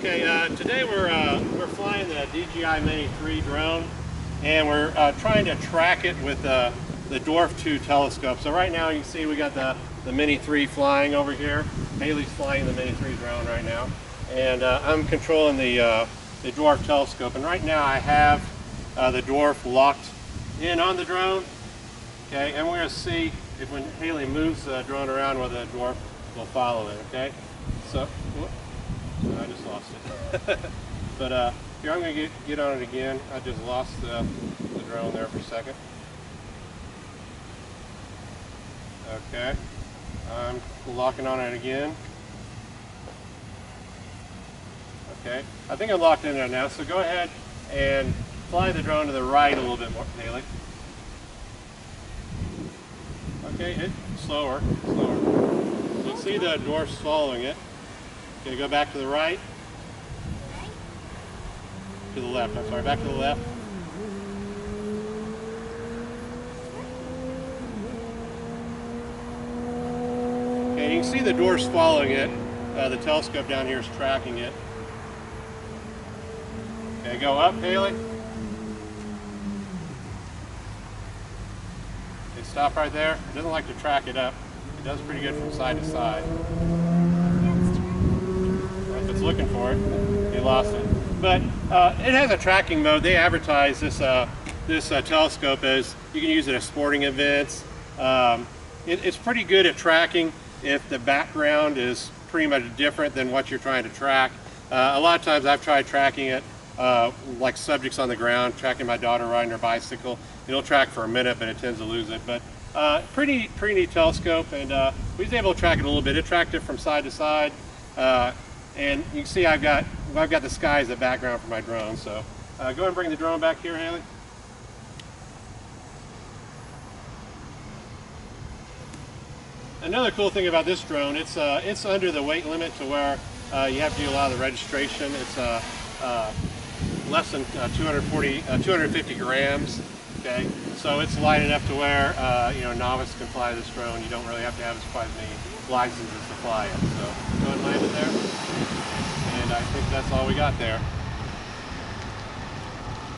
Okay, today we're flying the DJI Mini 3 drone, and we're trying to track it with the Dwarf 2 telescope. So right now you can see we got the Mini 3 flying over here. Haley's flying the Mini 3 drone right now, and I'm controlling the Dwarf telescope. And right now I have the Dwarf locked in on the drone. Okay, and we're going to see if when Haley moves the drone around whether the Dwarf will follow it. Okay, so. I just lost it. But here I'm going to get on it again. I just lost the drone there for a second. Okay, I'm locking on it again. Okay, I think I'm locked in there now, so go ahead and fly the drone to the right a little bit more, Haley. Okay, slower. So you see the Dwarf's following it. Okay, go back to the right. To the left, I'm sorry, back to the left. Okay, you can see the Dwarf's following it. The telescope down here is tracking it. Okay, go up, Haley. Okay, stop right there. It doesn't like to track it up. It does pretty good from side to side. It's looking for it. He lost it. But it has a tracking mode. They advertise this telescope as you can use it at sporting events. It's pretty good at tracking if the background is pretty much different than what you're trying to track. A lot of times I've tried tracking it like subjects on the ground, tracking my daughter riding her bicycle. It'll track for a minute, but it tends to lose it. But pretty neat telescope, and we was able to track it a little bit. It tracked it from side to side. And you can see I've got the sky as the background for my drone. So go ahead and bring the drone back here, Haley. Another cool thing about this drone, it's under the weight limit to where you have to do a lot of the registration. It's less than 250 grams. Okay, so it's light enough to where you know, a novice can fly this drone. You don't really have to have quite as many licenses to fly it. So go ahead and land it there. And I think that's all we got there.